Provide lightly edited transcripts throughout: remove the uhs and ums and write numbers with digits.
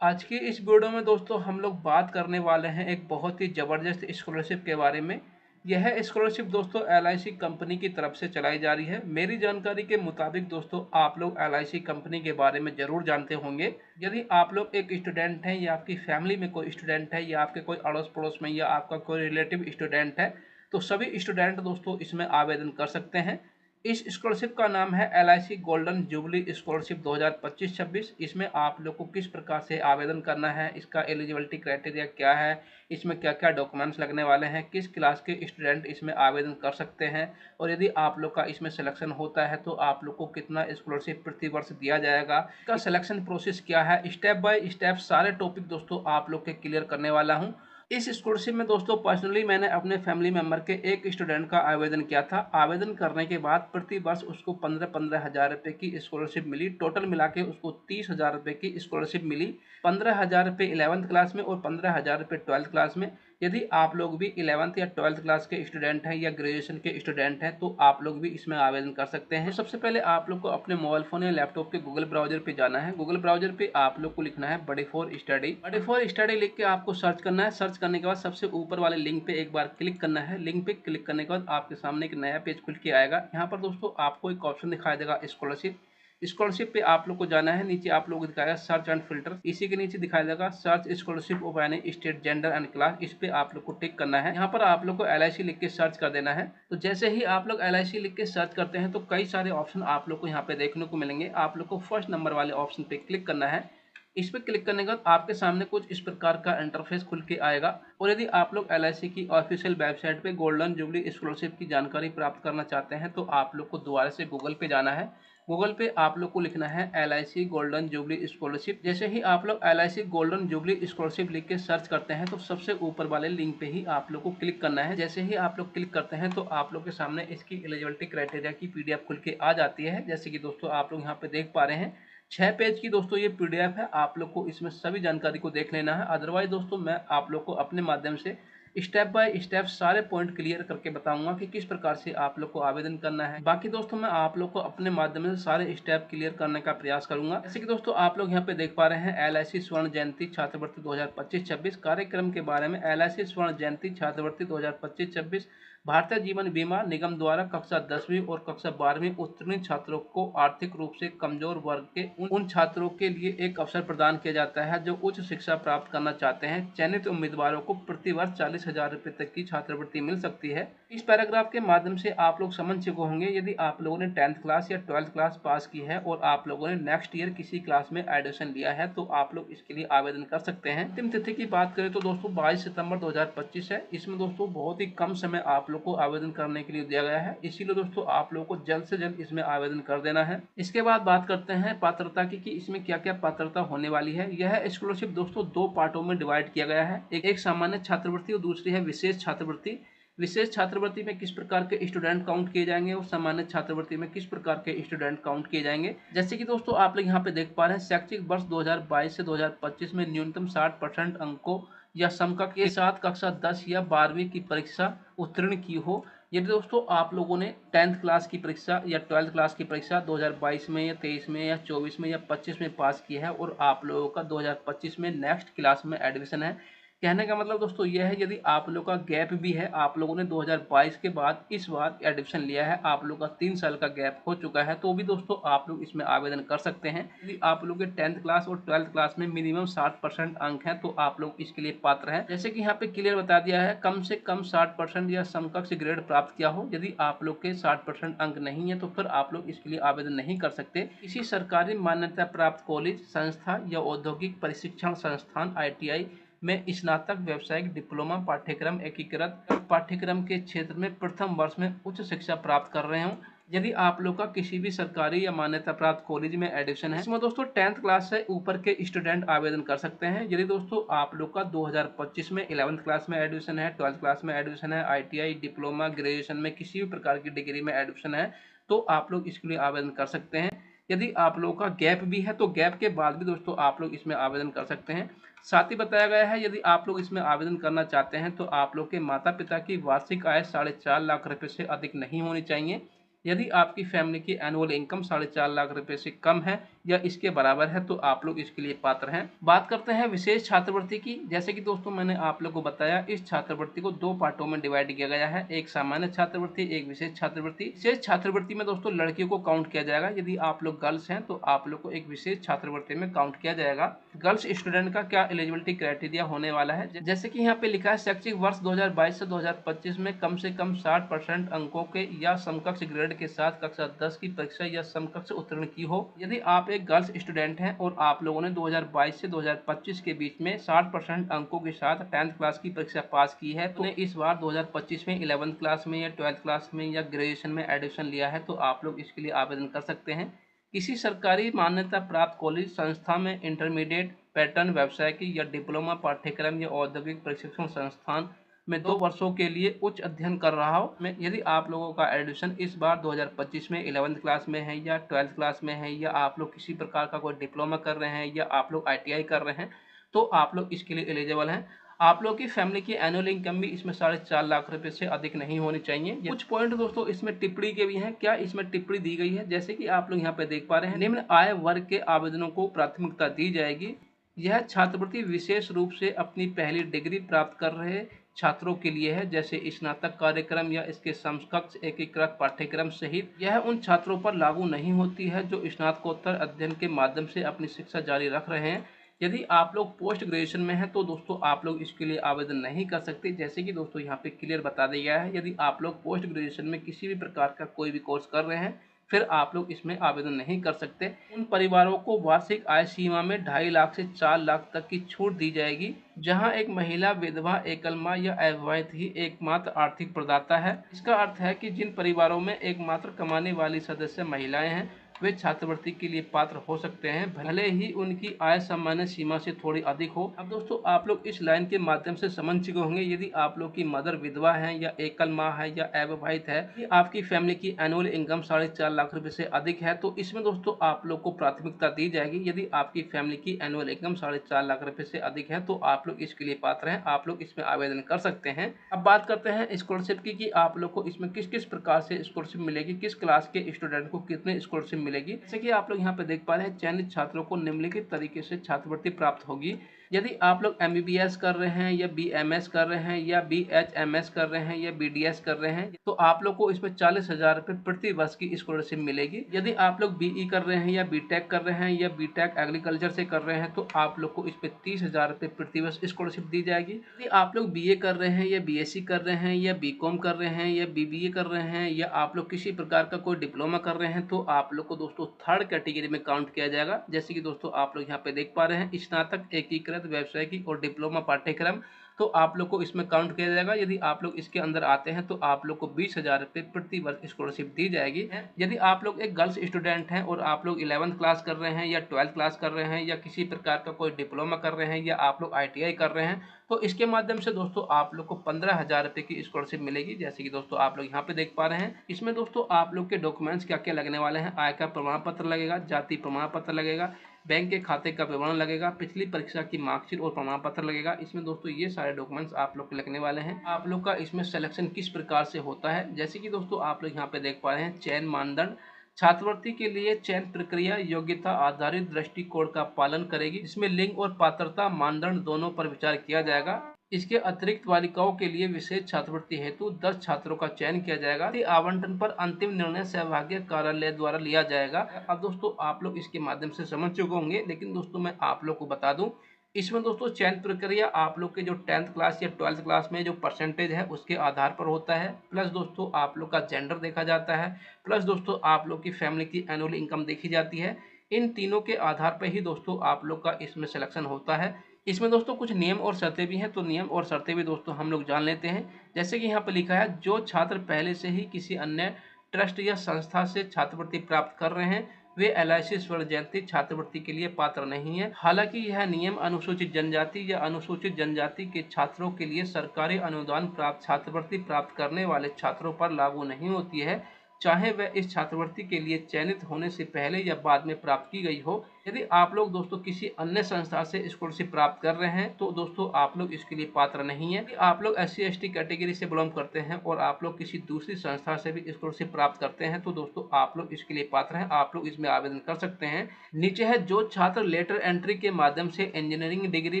आज की इस वीडियो में दोस्तों हम लोग बात करने वाले हैं एक बहुत ही ज़बरदस्त स्कॉलरशिप के बारे में। यह स्कॉलरशिप दोस्तों एलआईसी कंपनी की तरफ से चलाई जा रही है। मेरी जानकारी के मुताबिक दोस्तों आप लोग एलआईसी कंपनी के बारे में ज़रूर जानते होंगे। यदि आप लोग एक स्टूडेंट हैं या आपकी फैमिली में कोई स्टूडेंट है या आपके कोई अड़ोस पड़ोस में या आपका कोई रिलेटिव स्टूडेंट है, तो सभी स्टूडेंट दोस्तों इसमें आवेदन कर सकते हैं। इस स्कॉलरशिप का नाम है एलआईसी गोल्डन जुबली स्कॉलरशिप 2025-26। इसमें आप लोग को किस प्रकार से आवेदन करना है, इसका एलिजिबिलिटी क्राइटेरिया क्या है, इसमें क्या क्या डॉक्यूमेंट्स लगने वाले हैं, किस क्लास के स्टूडेंट इसमें आवेदन कर सकते हैं और यदि आप लोग का इसमें सिलेक्शन होता है तो आप लोग को कितना स्कॉलरशिप प्रति वर्ष दिया जाएगा, इसका सिलेक्शन प्रोसेस क्या है, स्टेप बाय स्टेप सारे टॉपिक दोस्तों आप लोग के क्लियर करने वाला हूँ। इस स्कॉलरशिप में दोस्तों पर्सनली मैंने अपने फैमिली मेंबर के एक स्टूडेंट का आवेदन किया था। आवेदन करने के बाद प्रति वर्ष उसको 15,000 रुपये की स्कॉलरशिप मिली। टोटल मिला के उसको 30,000 रुपये की स्कॉलरशिप मिली। 15,000 रुपये 11th क्लास में और 15,000 रुपये 12th क्लास में। यदि आप लोग भी 11th या 12th क्लास के स्टूडेंट हैं या ग्रेजुएशन के स्टूडेंट हैं तो आप लोग भी इसमें आवेदन कर सकते हैं। तो सबसे पहले आप लोग को अपने मोबाइल फोन या लैपटॉप के गूगल ब्राउजर पे जाना है। गूगल ब्राउजर पे आप लोग को लिखना है बड़े फॉर स्टडी। बड़े फॉर स्टडी लिख के आपको सर्च करना है। सर्च करने के बाद सबसे ऊपर वाले लिंक पे एक बार क्लिक करना है। लिंक पे क्लिक करने के बाद आपके सामने एक नया पेज खुल के आएगा। यहाँ पर दोस्तों आपको एक ऑप्शन दिखाई देगा स्कॉलरशिप। स्कॉलरशिप पे आप लोग को जाना है। नीचे आप लोग को दिखाएगा सर्च एंड फिल्टर। इसी के नीचे दिखाई देगा search scholarship of any state gender and class. इस पे आप लोग को टिक करना है। यहाँ पर आप लोग को एलआईसी लिख के सर्च कर देना है। तो जैसे ही आप लोग एलआईसी लिख के सर्च करते हैं तो कई सारे ऑप्शन आप लोग को यहाँ पे देखने को मिलेंगे। आप लोग को फर्स्ट नंबर वाले ऑप्शन पे क्लिक करना है। इस पर क्लिक करने के बाद आपके सामने कुछ इस प्रकार का इंटरफेस खुल के आएगा। और यदि आप लोग एलआईसी की ऑफिशियल वेबसाइट पे गोल्डन जुबली स्कॉलरशिप की जानकारी प्राप्त करना चाहते हैं तो आप लोग को दोबारा से गूगल पे जाना है। गूगल पे आप लोग को लिखना है एलआईसी गोल्डन जुबली स्कॉलरशिप। जैसे ही आप लोग एलआईसी गोल्डन जुबली स्कॉलरशिप लिख के सर्च करते हैं तो सबसे ऊपर वाले लिंक पे ही आप लोग को क्लिक करना है। जैसे ही आप लोग क्लिक करते हैं तो आप लोग के सामने इसकी एलिजिबिलिटी क्राइटेरिया की पीडीएफ खुल के आ जाती है। जैसे कि दोस्तों आप लोग यहाँ पे देख पा रहे हैं 6 पेज की दोस्तों ये पीडीएफ है। आप लोग को इसमें सभी जानकारी को देख लेना है। अदरवाइज दोस्तों मैं आप लोग को अपने माध्यम से स्टेप बाय स्टेप सारे पॉइंट क्लियर करके बताऊंगा कि किस प्रकार से आप लोग को आवेदन करना है। बाकी दोस्तों मैं आप लोग को अपने माध्यम से सारे स्टेप क्लियर करने का प्रयास करूंगा। जैसे कि दोस्तों आप लोग यहाँ पे देख पा रहे हैं एलआईसी स्वर्ण जयंती छात्रवृत्ति 2025-26 कार्यक्रम के बारे में। एलआईसी स्वर्ण जयंती छात्रवृत्ति 2025-26 भारतीय जीवन बीमा निगम द्वारा कक्षा 10वीं और कक्षा 12वीं उत्तीर्ण छात्रों को आर्थिक रूप से कमजोर वर्ग के उन छात्रों के लिए एक अवसर प्रदान किया जाता है जो उच्च शिक्षा प्राप्त करना चाहते हैं। चयनित उम्मीदवारों को प्रति वर्ष 40,000 रुपये तक की छात्रवृत्ति मिल सकती है। इस पैराग्राफ के माध्यम से आप लोग समझ चुके होंगे। यदि आप लोगों ने 10th क्लास या 12th क्लास पास की है और आप लोगों ने नेक्स्ट ईयर किसी क्लास में एडमिशन लिया है तो आप लोग इसके लिए आवेदन कर सकते हैं। अंतिम तिथि की बात करें तो दोस्तों 22 सितंबर 2025 है। इसमें दोस्तों बहुत ही कम समय आप लोग को आवेदन करने के लिए दिया गया है। इसीलिए दोस्तों आप लोग को जल्द से जल्द इसमें आवेदन कर देना है। इसके बाद बात करते हैं पात्रता की कि इसमें क्या क्या पात्रता होने वाली है। यह स्कॉलरशिप दोस्तों दो पार्टों में डिवाइड किया गया है। एक सामान्य छात्रवृत्ति और दूसरी है विशेष छात्रवृत्ति। विशेष छात्रवृत्ति में किस प्रकार के स्टूडेंट काउंट किए जाएंगे और सामान्य छात्रवृत्ति में किस प्रकार के स्टूडेंट काउंट किए जाएंगे। जैसे कि दोस्तों आप लोग यहाँ पे देख पा रहे हैं शैक्षिक वर्ष 2022 से 2025 में न्यूनतम 60% अंकों या समकक्ष के साथ कक्षा 10 या 12वीं की परीक्षा उत्तीर्ण की हो। यदि दोस्तों आप लोगों ने 10th क्लास की परीक्षा या 12th क्लास की परीक्षा 2022 में या 23 में या 24 में या 25 में पास की है और आप लोगों का 2025 में नेक्स्ट क्लास में एडमिशन है। कहने का मतलब दोस्तों यह है यदि आप लोग का गैप भी है, आप लोगों ने 2022 के बाद इस बार एडमिशन लिया है, आप लोग का 3 साल का गैप हो चुका है तो भी दोस्तों आप लोग इसमें आवेदन कर सकते हैं। यदि आप लोग के 10th क्लास और 12th क्लास में मिनिमम 60% अंक है तो आप लोग इसके लिए पात्र हैं। जैसे कि यहाँ पे क्लियर बता दिया है कम से कम 60% या समकक्ष ग्रेड प्राप्त किया हो। यदि आप लोग के 60% अंक नहीं है तो फिर आप लोग इसके लिए आवेदन नहीं कर सकते। किसी सरकारी मान्यता प्राप्त कॉलेज, संस्था या औद्योगिक प्रशिक्षण संस्थान ITI में स्नातक, व्यावसायिक, डिप्लोमा पाठ्यक्रम, एकीकृत पाठ्यक्रम के क्षेत्र में प्रथम वर्ष में उच्च शिक्षा प्राप्त कर रहे हों। यदि आप लोग का किसी भी सरकारी या मान्यता प्राप्त कॉलेज में एडमिशन है, इसमें दोस्तों 10th क्लास से ऊपर के स्टूडेंट आवेदन कर सकते हैं। यदि दोस्तों आप लोग का 2025 में 11th क्लास में एडमिशन है, 12th क्लास में एडमिशन है, ITI, डिप्लोमा, ग्रेजुएशन में किसी भी प्रकार की डिग्री में एडमिशन है तो आप लोग इसके लिए आवेदन कर सकते हैं। यदि आप लोगों का गैप भी है तो गैप के बाद भी दोस्तों आप लोग इसमें आवेदन कर सकते हैं। साथ ही बताया गया है यदि आप लोग इसमें आवेदन करना चाहते हैं तो आप लोग के माता पिता की वार्षिक आय 4.5 लाख रुपए से अधिक नहीं होनी चाहिए। यदि आपकी फैमिली की एनुअल इनकम 4.5 लाख रुपए से कम है या इसके बराबर है तो आप लोग इसके लिए पात्र हैं। बात करते हैं विशेष छात्रवृत्ति की। जैसे कि दोस्तों मैंने आप लोग को बताया, इस छात्रवृत्ति को 2 पार्टों में डिवाइड किया गया है, एक सामान्य छात्रवृत्ति, एक विशेष छात्रवृत्ति। विशेष छात्रवृत्ति में दोस्तों लड़कियों को काउंट किया जाएगा। यदि आप लोग गर्ल्स हैं तो आप लोग को एक विशेष छात्रवृत्ति में काउंट किया जाएगा। गर्ल्स स्टूडेंट का क्या एलिजिबिलिटी क्राइटेरिया होने वाला है, जैसे कि यहाँ पे लिखा है शैक्षिक वर्ष 2022 से 2025 में कम से कम 60% अंकों के या समकक्ष ग्रेड के साथ कक्षा 10 की परीक्षा या समकक्ष उत्तीर्ण की हो। यदि आप एक गर्ल्स स्टूडेंट हैं और आप लोगों ने 2022 से 2025 के बीच में 60% अंकों के साथ 10th क्लास की परीक्षा पास की है, तो इस बार 2025 में 11th क्लास में या 12th क्लास में या ग्रेजुएशन में एडमिशन लिया है, तो आप लोग इसके लिए आवेदन कर सकते हैं। किसी सरकारी मान्यता प्राप्त कॉलेज संस्था में इंटरमीडिएट पैटर्न व्यवसाय की या डिप्लोमा पाठ्यक्रम या औद्योगिक प्रशिक्षण संस्थान में 2 वर्षों के लिए उच्च अध्ययन कर रहा हो। यदि आप लोगों का एडमिशन इस बार 2025 में 11th क्लास में है या 12th क्लास में है या आप लोग किसी प्रकार का कोई डिप्लोमा कर रहे हैं या आप लोग ITI कर रहे हैं, तो आप लोग इसके लिए एलिजिबल हैं। आप लोग की फैमिली की एनुअल इनकम भी इसमें 4.5 लाख रुपए से अधिक नहीं होनी चाहिए। कुछ पॉइंट दोस्तों इसमें टिप्पणी के भी हैं। क्या इसमें टिप्पणी दी गई है, जैसे कि आप लोग यहाँ पे देख पा रहे हैं, निम्न आय वर्ग के आवेदनों को प्राथमिकता दी जाएगी। यह छात्रवृत्ति विशेष रूप से अपनी पहली डिग्री प्राप्त कर रहे छात्रों के लिए है, जैसे स्नातक कार्यक्रम या इसके समकक्ष एकीकृत पाठ्यक्रम सहित। यह उन छात्रों पर लागू नहीं होती है जो स्नातकोत्तर अध्ययन के माध्यम से अपनी शिक्षा जारी रख रहे हैं। यदि आप लोग पोस्ट ग्रेजुएशन में हैं तो दोस्तों आप लोग इसके लिए आवेदन नहीं कर सकते। जैसे कि दोस्तों यहाँ पे क्लियर बता दिया गया है, यदि आप लोग पोस्ट ग्रेजुएशन में किसी भी प्रकार का कोई भी कोर्स कर रहे हैं, फिर आप लोग इसमें आवेदन नहीं कर सकते। उन परिवारों को वार्षिक आय सीमा में 2.5 लाख से 4 लाख तक की छूट दी जाएगी, जहां एक महिला, विधवा, एकल मां या अविवाहित ही एकमात्र आर्थिक प्रदाता है। इसका अर्थ है कि जिन परिवारों में एकमात्र कमाने वाली सदस्य महिलाएं हैं, वे छात्रवृत्ति के लिए पात्र हो सकते हैं, भले ही उनकी आय सामान्य सीमा से थोड़ी अधिक हो। अब दोस्तों आप लोग इस लाइन के माध्यम से समझ चुके होंगे, यदि आप लोग की मदर विधवा है या एकल माँ है या अविवाहित है, कि आपकी फैमिली की एनुअल इनकम 4.5 लाख रुपए से अधिक है, तो इसमें दोस्तों आप लोग को प्राथमिकता दी जाएगी। यदि आपकी फैमिली की एनुअल इनकम 4.5 लाख रुपए से अधिक है तो आप लोग इसके लिए पात्र हैं, आप लोग इसमें आवेदन कर सकते हैं। अब बात करते हैं स्कॉलरशिप की, कि आप लोग को इसमें किस किस प्रकार से स्कॉलरशिप मिलेगी, किस क्लास के स्टूडेंट को कितने स्कॉलरशिप मिलेगी। जैसे कि आप लोग यहाँ पे देख पा रहे हैं, चयनित छात्रों को निम्नलिखित तरीके से छात्रवृत्ति प्राप्त होगी। यदि आप लोग MBBS कर रहे हैं या BMS कर रहे हैं या BHMS कर रहे हैं या BDS कर रहे हैं, तो आप लोग को इसमें 40,000 रुपये प्रति वर्ष की स्कॉलरशिप मिलेगी। यदि आप लोग BE कर रहे हैं या BTech कर रहे हैं या BTech एग्रीकल्चर से कर रहे हैं, तो आप लोग को इस पे 30,000 रुपये प्रति वर्ष स्कॉलरशिप दी जाएगी। यदि आप लोग BA कर रहे हैं या BSc कर रहे हैं या BCom कर रहे हैं या BBA कर रहे हैं या आप लोग किसी प्रकार का कोई डिप्लोमा कर रहे हैं, तो आप लोग को दोस्तों थर्ड कैटेगरी में काउंट किया जाएगा। जैसे कि दोस्तों आप लोग यहाँ पे देख पा रहे हैं, स्नातक एकीकृत व्यवसायिक और डिप्लोमा पाठ्यक्रम, तो आप लोग को इसमें काउंट किया जाएगा। यदि आप लोग इसके अंदर आते हैं तो आप लोग को 20,000 रुपये प्रति वर्ष स्कॉलरशिप दी जाएगी। यदि आप लोग एक गर्ल्स स्टूडेंट हैं और आप लोग 11th क्लास कर रहे हैं या 12th क्लास कर रहे हैं या किसी प्रकार का कोई डिप्लोमा कर रहे हैं या आप लोग ITI कर रहे हैं, तो इसके माध्यम से दोस्तों आप लोग को 15,000 रुपये की स्कॉलरशिप मिलेगी। जैसे कि दोस्तों आप लोग यहाँ पे देख पा रहे हैं, इसमें दोस्तों आप लोग के डॉक्यूमेंट्स क्या क्या लगने वाले हैं। आय का प्रमाण पत्र लगेगा, जाति प्रमाण पत्र लगेगा, बैंक के खाते का विवरण लगेगा, पिछली परीक्षा की मार्कशीट और प्रमाण पत्र लगेगा। इसमें दोस्तों ये सारे डॉक्यूमेंट्स आप लोग के लगने वाले हैं। आप लोग का इसमें सिलेक्शन किस प्रकार से होता है, जैसे कि दोस्तों आप लोग यहाँ पे देख पा रहे हैं, चयन मानदंड। छात्रवृत्ति के लिए चयन प्रक्रिया योग्यता आधारित दृष्टिकोण का पालन करेगी, जिसमें लिंग और पात्रता मानदंड दोनों पर विचार किया जाएगा। इसके अतिरिक्त बालिकाओं के लिए विशेष छात्रवृत्ति हेतु 10 छात्रों का चयन किया जाएगा। आवंटन पर अंतिम निर्णय सहभागी कार्यालय द्वारा लिया जाएगा। अब दोस्तों आप लोग इसके माध्यम से समझ चुके होंगे, लेकिन दोस्तों मैं आप लोग को बता दूं, इसमें दोस्तों चयन प्रक्रिया आप लोग के जो 10th क्लास या 12th क्लास में जो परसेंटेज है उसके आधार पर होता है, प्लस दोस्तों आप लोग का जेंडर देखा जाता है, प्लस दोस्तों आप लोग की फैमिली की एनुअल इनकम देखी जाती है। इन तीनों के आधार पर ही दोस्तों आप लोग का इसमें सिलेक्शन होता है। इसमें दोस्तों कुछ नियम और शर्तें भी हैं, तो नियम और शर्तें भी दोस्तों हम लोग जान लेते हैं। जैसे कि यहाँ पर लिखा है, जो छात्र पहले से ही किसी अन्य ट्रस्ट या संस्था से छात्रवृत्ति प्राप्त कर रहे हैं, वे LIC स्वर्ण जयंती छात्रवृत्ति के लिए पात्र नहीं है। हालांकि यह नियम अनुसूचित जनजाति या अनुसूचित जनजाति के छात्रों के लिए सरकारी अनुदान प्राप्त छात्रवृत्ति प्राप्त करने वाले छात्रों पर लागू नहीं होती है, चाहे वह इस छात्रवृत्ति के लिए चयनित होने से पहले या बाद में प्राप्त की गई हो। यदि आप लोग दोस्तों किसी अन्य संस्था से स्कॉलरशिप प्राप्त कर रहे हैं तो दोस्तों आप लोग इसके लिए पात्र नहीं है। आप लोग SC ST कैटेगरी से बिलोंग करते हैं और आप लोग किसी दूसरी संस्था से भी स्कॉलरशिप प्राप्त करते हैं तो दोस्तों आप लोग इसके लिए पात्र हैं, आप लोग इसमें आवेदन कर सकते हैं। नीचे है जो छात्र लेटर एंट्री के माध्यम से इंजीनियरिंग डिग्री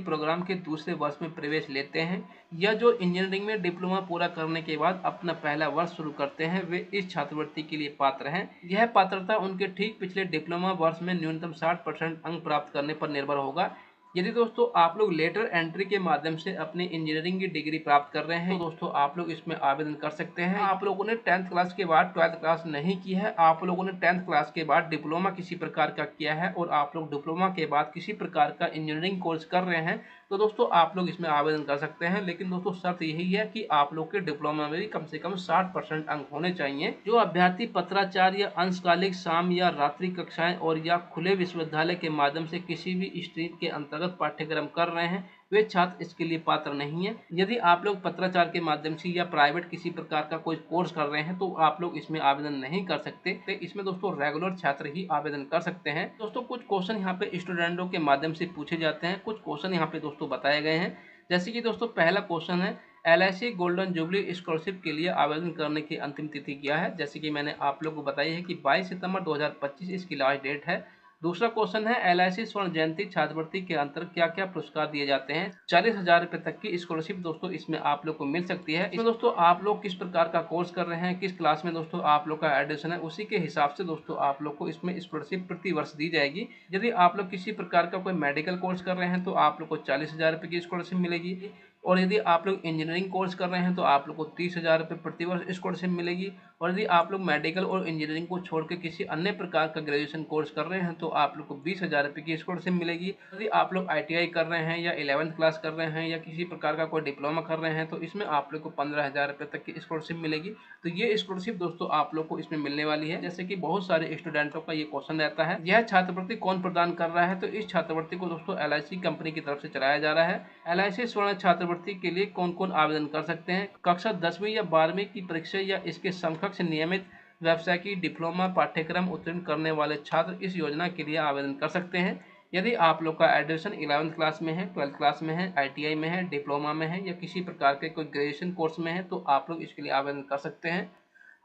प्रोग्राम के दूसरे वर्ष में प्रवेश लेते हैं या जो इंजीनियरिंग में डिप्लोमा पूरा करने के बाद अपना पहला वर्ष शुरू करते हैं वे इस छात्रवृत्ति के लिए पात्र हैं। यह पात्रता उनके ठीक पिछले डिप्लोमा वर्ष में न्यूनतम 60% अंक प्राप्त करने पर निर्भर होगा। यदि दोस्तों आप लोग लेटर एंट्री के माध्यम से अपनी इंजीनियरिंग की डिग्री प्राप्त कर रहे हैं तो दोस्तों आप लोग इसमें आवेदन कर सकते हैं। आप लोगों ने 10th क्लास के बाद 12th क्लास नहीं की है, आप लोगों ने 10th क्लास के बाद डिप्लोमा किसी प्रकार का किया है और आप लोग डिप्लोमा के बाद किसी प्रकार का इंजीनियरिंग कोर्स कर रहे हैं तो दोस्तों आप लोग इसमें आवेदन कर सकते हैं। लेकिन दोस्तों शर्त यही है कि आप लोग के डिप्लोमा में भी कम से कम 60% अंक होने चाहिए। जो अभ्यर्थी पत्राचार या अंशकालिक शाम या रात्रि कक्षाएं और या खुले विश्वविद्यालय के माध्यम से किसी भी स्ट्रीम के अंतर्गत पाठ्यक्रम कर रहे हैं वे छात्र इसके लिए पात्र नहीं है। यदि आप लोग पत्राचार के माध्यम से या प्राइवेट किसी प्रकार का कोई कोर्स कर रहे हैं तो आप लोग इसमें आवेदन नहीं कर सकते। तो इसमें दोस्तों रेगुलर छात्र ही आवेदन कर सकते हैं। दोस्तों कुछ क्वेश्चन यहाँ पे स्टूडेंटों के माध्यम से पूछे जाते हैं, कुछ क्वेश्चन यहाँ पे दोस्तों बताए गए हैं। जैसे कि दोस्तों पहला क्वेश्चन है LIC गोल्डन जुबली स्कॉलरशिप के लिए आवेदन करने की अंतिम तिथि क्या है। जैसे कि मैंने आप लोग को बताई है कि 22 सितंबर 2025 इसकी लास्ट डेट है। दूसरा क्वेश्चन है LIC स्वर्ण जयंती छात्रवृत्ति के अंतर्गत क्या क्या पुरस्कार दिए जाते हैं। 40,000 रुपए तक की स्कॉलरशिप दोस्तों इसमें आप लोग को मिल सकती है। इसमें दोस्तों आप लोग किस प्रकार का कोर्स कर रहे हैं, किस क्लास में दोस्तों आप लोग का एडमिशन है, उसी के हिसाब से दोस्तों आप लोग को इसमें स्कॉलरशिप प्रति वर्ष दी जाएगी। यदि आप लोग किसी प्रकार का कोई मेडिकल कोर्स कर रहे हैं तो आप लोग को 40,000 रुपए की स्कॉलरशिप मिलेगी और यदि आप लोग इंजीनियरिंग कोर्स कर रहे हैं तो आप लोग को 30,000 रुपये प्रति वर्ष स्कॉलरशिप मिलेगी। और यदि आप लोग मेडिकल और इंजीनियरिंग को छोड़ के किसी अन्य प्रकार का ग्रेजुएशन कोर्स कर रहे हैं तो आप लोग को 20,000 रुपये की स्कॉलरशिप मिलेगी। यदि आप लोग ITI कर रहे हैं या 11th क्लास कर रहे हैं या किसी प्रकार का कोई डिप्लोमा कर रहे हैं तो इसमें आप लोग को 15,000 रुपये तक की स्कॉलरशिप मिलेगी। तो ये स्कॉलरशिप दोस्तों आप लोग को इसमें मिलने वाली है। जैसे कि बहुत सारे स्टूडेंटों का ये क्वेश्चन रहता है, यह छात्रवृत्ति कौन प्रदान कर रहा है। तो इस छात्रवृत्ति को दोस्तों LIC कंपनी की तरफ से चलाया जा रहा है। LIC स्वर्ण छात्रवृत्ति के लिए कौन कौन आवेदन कर सकते हैं। कक्षा 10वीं या 12वीं की परीक्षा या इसके समकक्ष नियमित व्यवसाय की डिप्लोमा पाठ्यक्रम उत्तीर्ण करने वाले छात्र इस योजना के लिए आवेदन कर सकते हैं। यदि आप लोग का एडमिशन 11th क्लास में है, 12th क्लास में है, ITI में है, डिप्लोमा में है या किसी प्रकार के कोई ग्रेजुएशन कोर्स में है तो आप लोग इसके लिए आवेदन कर सकते हैं।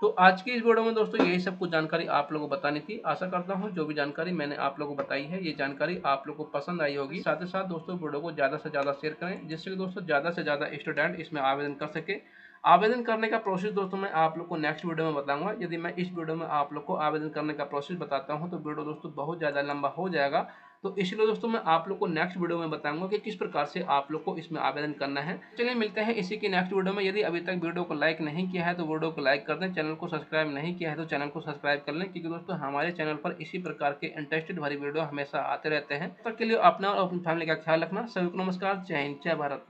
तो आज की इस वीडियो में दोस्तों यही सब कुछ जानकारी आप लोगों को बतानी थी। आशा करता हूँ जो भी जानकारी मैंने आप लोगों को बताई है ये जानकारी आप लोगों को पसंद आई होगी। साथ ही साथ दोस्तों वीडियो को ज़्यादा से ज़्यादा शेयर करें जिससे कि दोस्तों ज़्यादा से ज़्यादा स्टूडेंट इसमें आवेदन कर सके। आवेदन करने का प्रोसेस दोस्तों मैं आप लोग को नेक्स्ट वीडियो में बताऊंगा। यदि मैं इस वीडियो में आप लोग को आवेदन करने का प्रोसेस बताता हूं तो वीडियो दोस्तों बहुत ज़्यादा लंबा हो जाएगा। तो इसलिए दोस्तों मैं आप लोग को नेक्स्ट वीडियो में बताऊंगा कि किस प्रकार से आप लोग को इसमें आवेदन करना है। चलिए मिलते हैं इसी की नेक्स्ट वीडियो में। यदि अभी तक वीडियो को लाइक नहीं किया है तो वीडियो को लाइक कर दें, चैनल को सब्सक्राइब नहीं किया है तो चैनल को सब्सक्राइब कर लें, क्योंकि दोस्तों हमारे चैनल पर इसी प्रकार के इंटरेस्टेड भरी वीडियो हमेशा आते रहते हैं। तब तक के लिए अपना और अपनी फैमिली का ख्याल रखना। सभी को नमस्कार, जय हिंद, जय भारत।